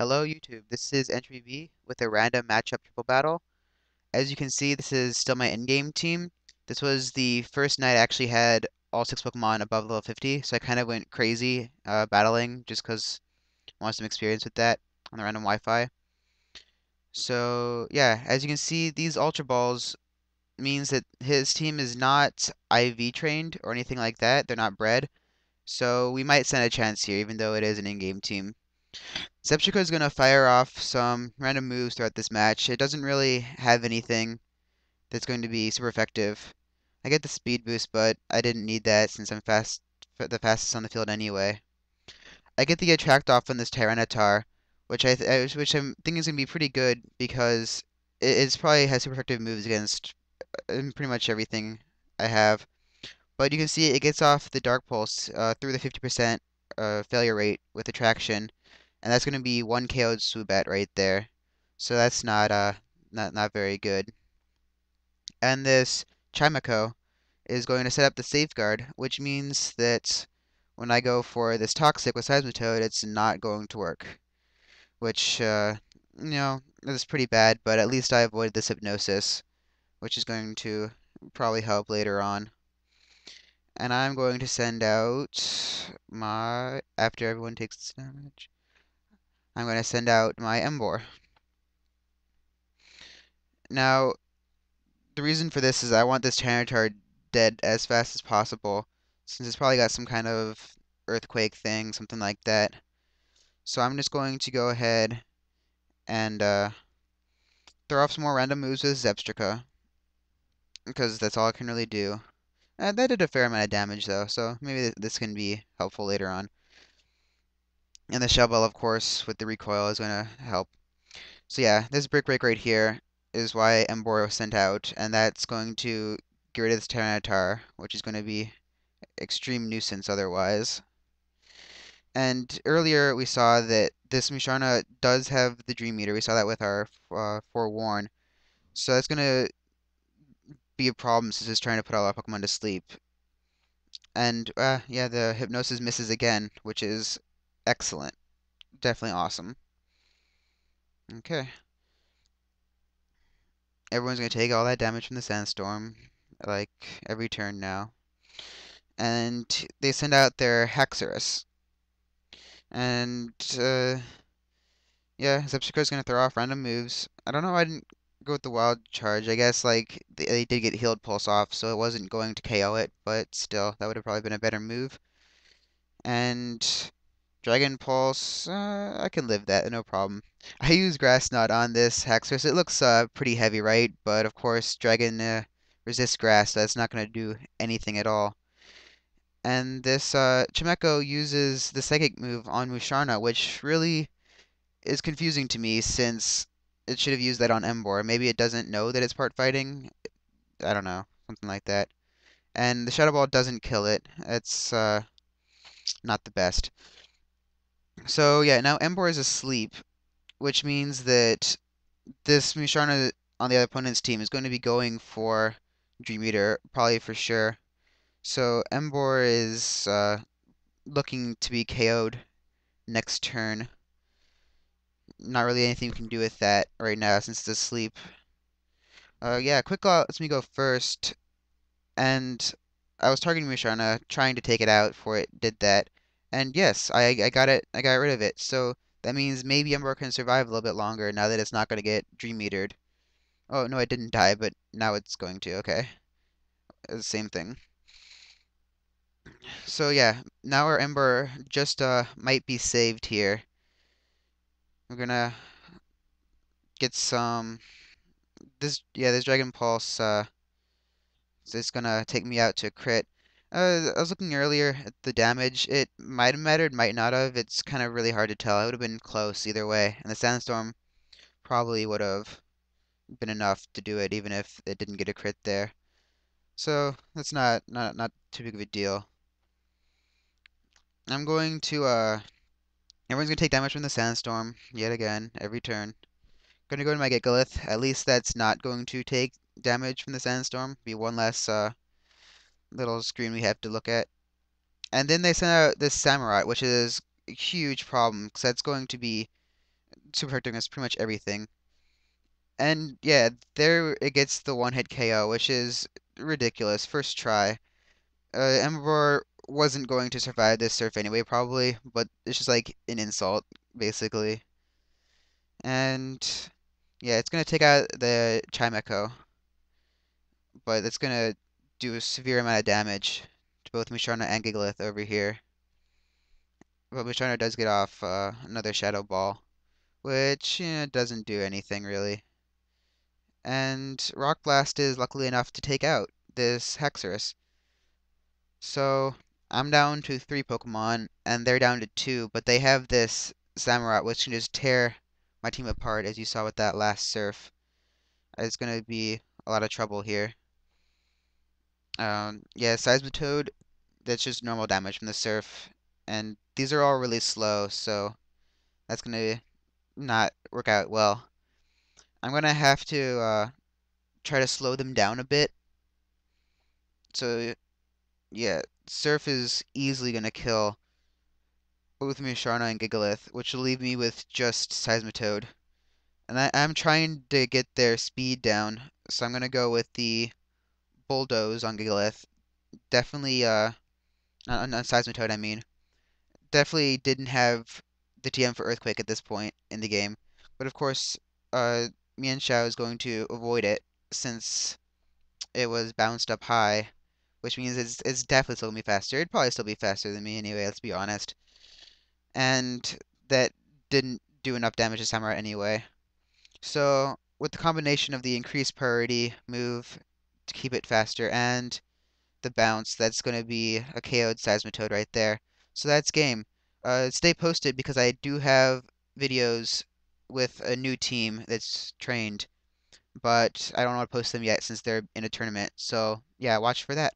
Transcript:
Hello YouTube, this is Entry V with a random matchup triple battle. As you can see, this is still my in-game team. This was the first night I actually had all 6 Pokemon above level 50, so I kind of went crazy battling just because I wanted some experience with that on the random Wi-Fi. So yeah, as you can see, these Ultra Balls means that his team is not IV trained or anything like that. They're not bred, so we might stand a chance here, even though it is an in-game team. Zebstrika is going to fire off some random moves throughout this match. It doesn't really have anything that's going to be super effective. I get the speed boost, but I didn't need that since I'm the fastest on the field anyway. I get the attract off on this Tyranitar, which I'm thinking is going to be pretty good because it's probably has super effective moves against pretty much everything I have. But you can see it gets off the Dark Pulse through the 50% failure rate with attraction. And that's going to be one KO'd Swoobat right there. So that's not very good. And this Chimecho is going to set up the safeguard, which means that when I go for this Toxic with Seismitoad, it's not going to work. Which, is pretty bad, but at least I avoided this Hypnosis, which is going to probably help later on. And I'm going to send out after everyone takes this damage, I'm going to send out my Emboar. Now, the reason for this is I want this Tyranitar dead as fast as possible, since it's probably got some kind of earthquake thing, something like that. So I'm just going to go ahead and throw off some more random moves with Zebstrika, because that's all I can really do. That did a fair amount of damage though, so maybe this can be helpful later on. And the Shovel, of course, with the recoil is going to help. So yeah, this Brick Break right here is why Emboar was sent out, and that's going to get rid of this Tyranitar, which is going to be extreme nuisance otherwise. And earlier we saw that this Musharna does have the Dream Eater. We saw that with our Forewarn. So that's going to be a problem since it's trying to put all our Pokemon to sleep. And yeah, the Hypnosis misses again, which is excellent. Definitely awesome. Okay. Everyone's going to take all that damage from the Sandstorm, like every turn now. And they send out their Haxorus. And yeah, Zephyrica's gonna throw off random moves. I don't know why I didn't go with the Wild Charge. I guess like they did get Healed Pulse off, so it wasn't going to KO it, but still, that would have probably been a better move. And Dragon Pulse, I can live that, no problem. I use Grass Knot on this Haxorus. It looks pretty heavy, right? But of course, Dragon resists Grass, so that's not gonna do anything at all. And this Chimecho uses the Psychic move on Musharna, which really is confusing to me since it should have used that on Emboar. Maybe it doesn't know that it's part fighting. I don't know, something like that. And the Shadow Ball doesn't kill it. It's not the best. So yeah, now Emboar is asleep, which means that this Musharna on the other opponent's team is going to be going for Dream Eater, probably for sure. So Emboar is looking to be KO'd next turn. Not really anything we can do with that right now since it's asleep. Yeah, Quick Claw lets me go first, and I was targeting Musharna, trying to take it out before it did that. And yes, I got it, I got rid of it. So that means maybe Ember can survive a little bit longer now that it's not going to get Dream Eatered. Oh, no, it didn't die, but now it's going to, okay. The same thing. So yeah, now our Ember just might be saved here. We're gonna get some this Dragon Pulse is gonna take me out to a crit. I was looking earlier at the damage. It might have mattered, might not have. It's kind of really hard to tell. It would have been close either way, and the Sandstorm probably would have been enough to do it, even if it didn't get a crit there. So that's not too big of a deal. I'm going to everyone's gonna take damage from the Sandstorm yet again every turn. Gonna go to my Gigalith. At least that's not going to take damage from the Sandstorm. Be one less little screen we have to look at. And then they sent out this Samurott, which is a huge problem because that's going to be super effective against pretty much everything. And yeah, there it gets the one-hit KO, which is ridiculous. First try. Emboar wasn't going to survive this surf anyway, probably, but it's just like an insult, basically. And yeah, it's gonna take out the Chimecho, but it's gonna do a severe amount of damage to both Musharna and Gigalith over here. But Musharna does get off another Shadow Ball, which doesn't do anything really. And Rock Blast is luckily enough to take out this Haxorus. So I'm down to three Pokemon, and they're down to two, but they have this Samurott, which can just tear my team apart, as you saw with that last surf. It's gonna be a lot of trouble here. Yeah, Seismitoad, that's just normal damage from the surf, and these are all really slow, so that's gonna not work out well. I'm gonna have to try to slow them down a bit. So yeah, surf is easily gonna kill both Musharna and Gigalith, which will leave me with just Seismitoad. And I'm trying to get their speed down, so I'm gonna go with the Bulldoze on Gigalith. Definitely, on Seismitoad, I mean. Definitely didn't have the TM for Earthquake at this point in the game. But of course, uh, Mienshao is going to avoid it since it was bounced up high, which means it's definitely still gonna be faster. It'd probably still be faster than me anyway, let's be honest. And that didn't do enough damage to Samurott anyway. So with the combination of the increased priority move to keep it faster and the bounce, that's going to be a KO'd Seismitoad right there. So that's game. Stay posted because I do have videos with a new team that's trained, but I don't want to post them yet since they're in a tournament. So yeah, watch for that.